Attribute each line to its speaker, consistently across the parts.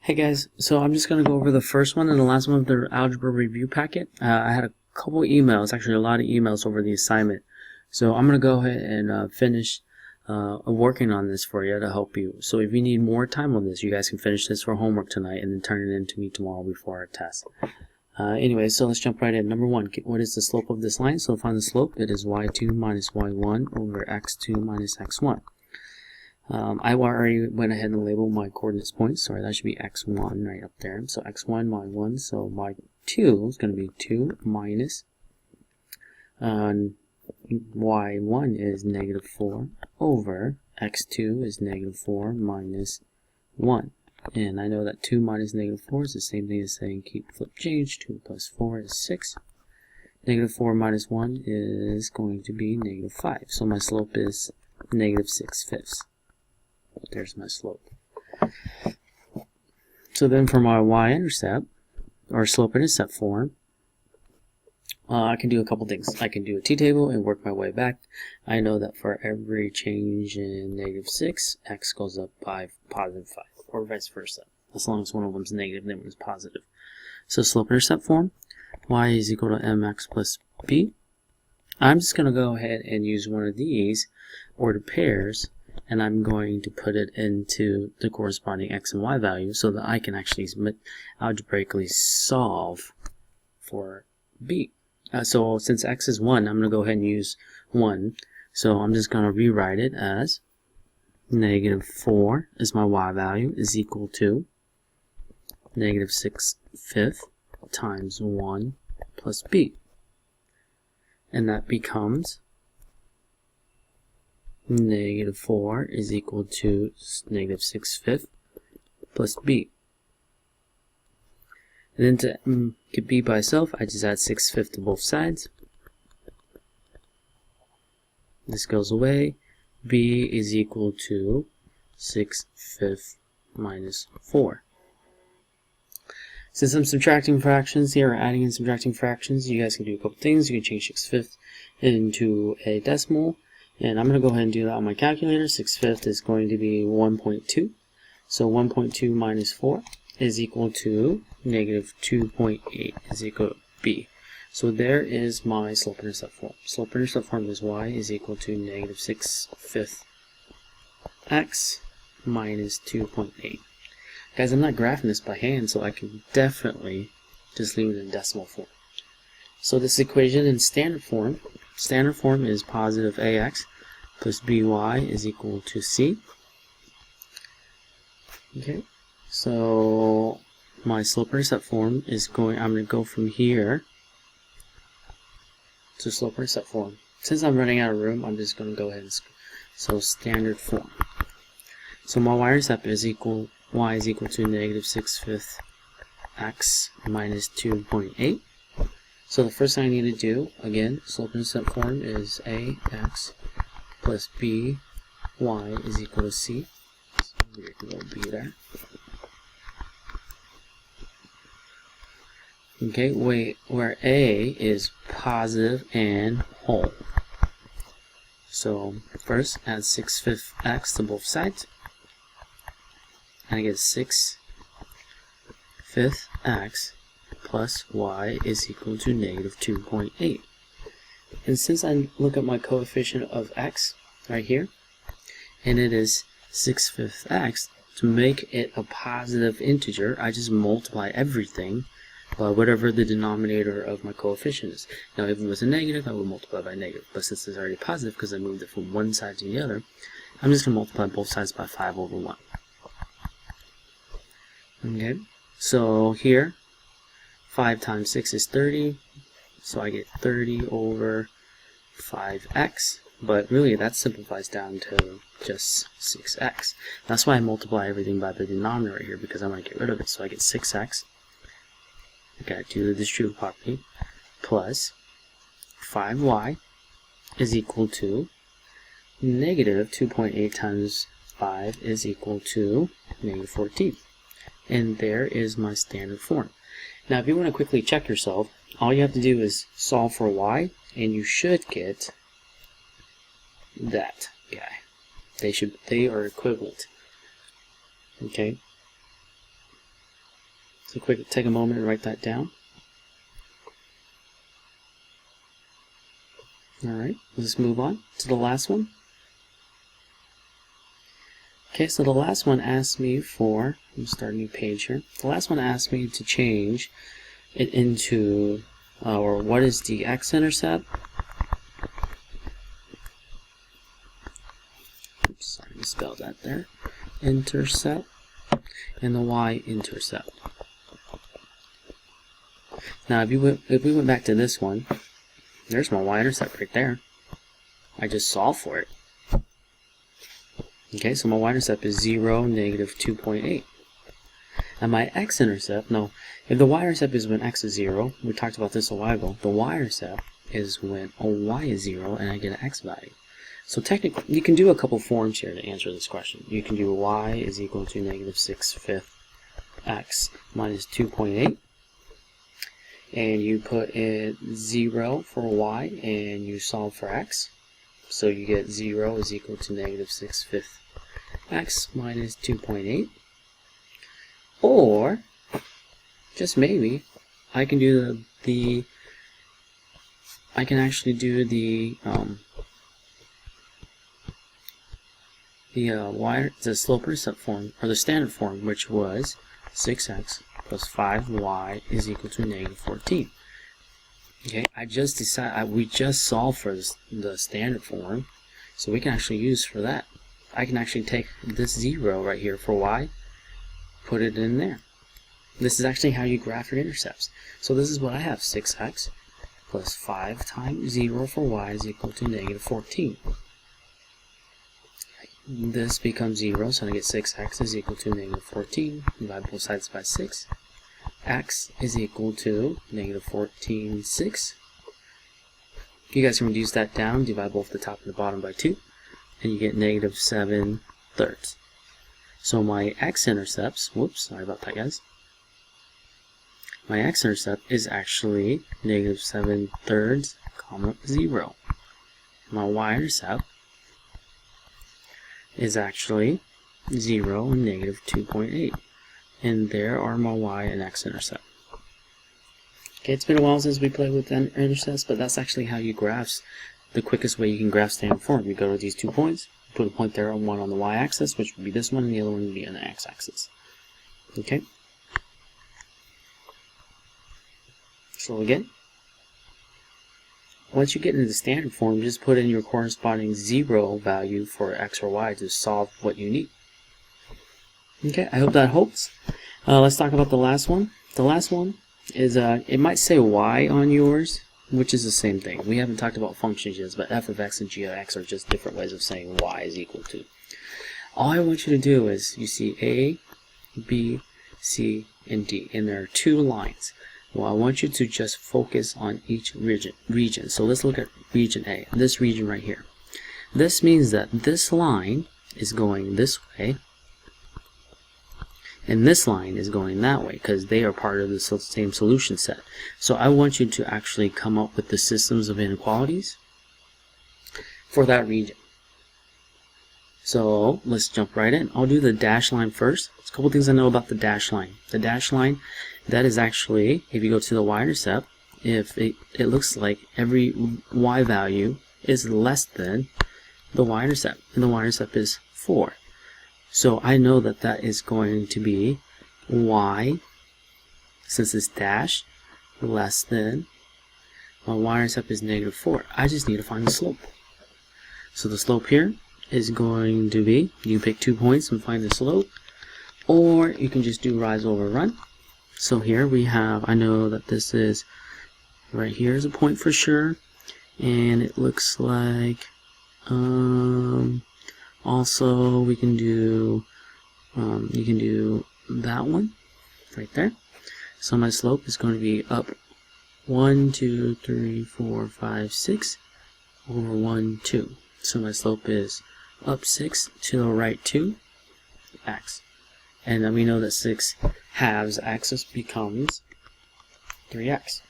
Speaker 1: Hey guys, so I'm just going to go over the first one and the last one of the algebra review packet. I had a couple emails, actually a lot of emails over the assignment. So I'm going to go ahead and finish working on this for you to help you. So if you need more time on this, you guys can finish this for homework tonight and then turn it in to me tomorrow before our test. Anyway, so let's jump right in. Number one, what is the slope of this line? So to find the slope, it is y2 minus y1 over x2 minus x1. I already went ahead and labeled my coordinates points. Sorry, that should be x1 right up there. So x1, y1, so y2 is going to be 2 minus y1 is negative 4 over x2 is negative 4 minus 1. And I know that 2 minus negative 4 is the same thing as saying keep flip change. 2 plus 4 is 6. Negative 4 minus 1 is going to be negative 5. So my slope is negative 6/5. There's my slope. So then for my y-intercept, or slope-intercept form, I can do a couple things. I can do a t-table and work my way back. I know that for every change in negative 6, x goes up by positive 5, or vice versa. As long as one of them is negative, then one is positive. So slope-intercept form, y is equal to mx plus b. I'm just going to go ahead and use one of these ordered pairs, and I'm going to put it into the corresponding x and y value so that I can actually algebraically solve for b. So since x is 1, I'm going to go ahead and use 1. So I'm just going to rewrite it as negative 4 is my y value is equal to negative 6/5 times 1 plus b. And that becomes negative 4 is equal to negative 6/5 plus b. And then to get b by itself, I just add 6/5 to both sides. This goes away. b is equal to 6/5 minus 4. Since I'm subtracting fractions here, or adding and subtracting fractions, you guys can do a couple things. You can change 6/5 into a decimal. And I'm going to go ahead and do that on my calculator. 6/5 is going to be 1.2. So 1.2 minus 4 is equal to negative 2.8 is equal to b. So there is my slope-intercept form. Slope-intercept form is y is equal to negative 6/5 x minus 2.8. Guys, I'm not graphing this by hand, so I can definitely just leave it in decimal form. So this equation in standard form is positive ax plus by is equal to c. Okay, so my slope-intercept form is I'm going to go from here to slope-intercept form. Since I'm running out of room, I'm just going to go ahead and so standard form. So my y-intercept is y is equal to negative 6/5 x minus 2.8. So the first thing I need to do, again, slope-intercept form is ax plus by is equal to c. So there's a little b there. Okay, where a is positive and whole. So first add 6/5 x to both sides, and I get 6/5 x plus y is equal to negative 2.8. And since I look at my coefficient of x right here, and it is 6/5 x, to make it a positive integer, I just multiply everything by whatever the denominator of my coefficient is. Now if it was a negative, I would multiply by negative, but since it's already positive because I moved it from one side to the other, I'm just going to multiply both sides by 5 over 1. Okay, so here 5 times 6 is 30, so I get 30 over 5x, but really that simplifies down to just 6x. That's why I multiply everything by the denominator here, because I want to get rid of it, so I get 6x, okay, to the distributive property, plus 5y is equal to negative 2.8 times 5 is equal to negative 14. And there is my standard form. Now, if you want to quickly check yourself, all you have to do is solve for y, and you should get that guy. They are equivalent. Okay. So take a moment and write that down. Alright, let's move on to the last one. Okay, so the last one asked me for, let me start a new page here. The last one asked me to change it into, or what is the x-intercept? Oops, sorry, I misspelled that there. Intercept, and the y-intercept. Now, if we went back to this one, there's my y-intercept right there. I just solved for it. Okay, so my y-intercept is 0, negative 2.8. And my x-intercept, no, if the y-intercept is when x is 0, we talked about this a while ago, the y-intercept is when y is 0 and I get an x value. So technically, you can do a couple forms here to answer this question. You can do y is equal to negative 6/5 x minus 2.8. And you put in 0 for y and you solve for x. So you get 0 is equal to negative 6/5 x minus 2.8. Or, just maybe, I can do I can actually do the slope-intercept form, or the standard form, which was 6x plus 5y is equal to negative 14. Okay, we just solved for the standard form, so we can actually use for that. I can actually take this 0 right here for y, put it in there. This is actually how you graph your intercepts. So this is what I have, 6x plus 5 times 0 for y is equal to negative 14. This becomes 0, so I get 6x is equal to negative 14. Divide both sides by 6. X is equal to negative 14, 6. You guys can reduce that down, divide both the top and the bottom by 2, and you get negative 7/3. So my x-intercepts, whoops, sorry about that, guys. My x-intercept is actually negative 7/3, comma 0. My y-intercept is actually 0 and negative 2.8. And there are my y and x-intercept. Okay, it's been a while since we played with intercepts, but that's actually how you graph, the quickest way you can graph standard form. You go to these 2 points, put a point there, on one on the y-axis, which would be this one, and the other one would be on the x-axis. Okay? So again, once you get into the standard form, just put in your corresponding 0 value for x or y to solve what you need. Okay, I hope that helps. Let's talk about the last one. The last one is, it might say y on yours, which is the same thing. We haven't talked about functions yet, but f of x and g of x are just different ways of saying y is equal to. All I want you to do is, you see A, B, C, and D, and there are 2 lines. Well, I want you to just focus on each region. So let's look at region A, this region right here. This means that this line is going this way, and this line is going that way, because they are part of the same solution set. So I want you to actually come up with the systems of inequalities for that region. So let's jump right in. I'll do the dash line first. There's a couple things I know about the dash line. The dash line, that is actually, if you go to the y-intercept, if it looks like every y value is less than the y-intercept, and the y-intercept is 4. So I know that that is going to be y, since it's dash, less than, my y-intercept is negative 4. I just need to find the slope. So the slope here is going to be, you pick 2 points and find the slope, or you can just do rise over run. So here we have, I know that this is, right here is a point for sure, and it looks like, also we can do, you can do that one right there. So my slope is going to be up 1, 2, 3, 4, 5, 6 over 1, 2. So my slope is up 6 to the right 2 x. And then we know that 6 halves x becomes 3x.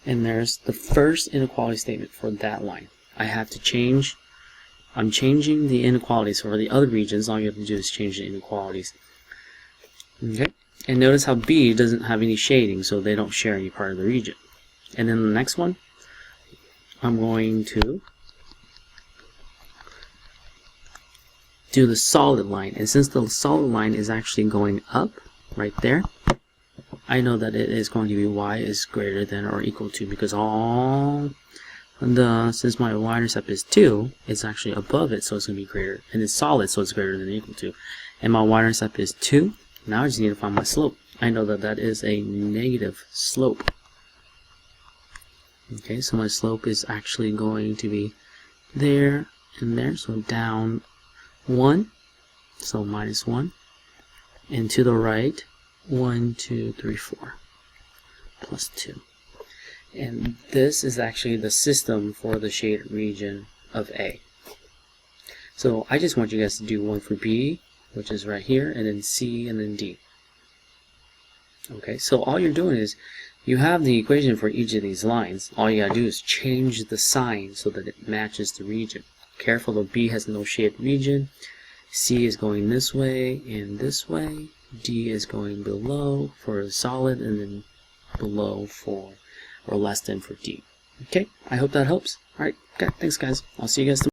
Speaker 1: And there's the first inequality statement for that line. I have to change, I'm changing the inequalities. For the other regions, all you have to do is change the inequalities. Okay, And notice how B doesn't have any shading, so they don't share any part of the region. And then the next one, I'm going to do the solid line. And since the solid line is actually going up right there, I know that it is going to be y is greater than or equal to, because since my y-intercept is 2, it's actually above it, so it's going to be greater. And it's solid, so it's greater than or equal to. And my y-intercept is 2. Now I just need to find my slope. I know that that is a negative slope. Okay, so my slope is actually going to be there and there, so down 1, so minus 1, and to the right 1, 2, 3, 4, plus 2. And this is actually the system for the shaded region of A. So I just want you guys to do one for B, which is right here, and then C, and then D. Okay, so all you're doing is you have the equation for each of these lines. All you gotta do is change the sign so that it matches the region. Careful though, B has no shaded region. C is going this way and this way. D is going below for solid, and then below for, or less than for D. Okay, I hope that helps. Alright, okay, thanks guys. I'll see you guys tomorrow.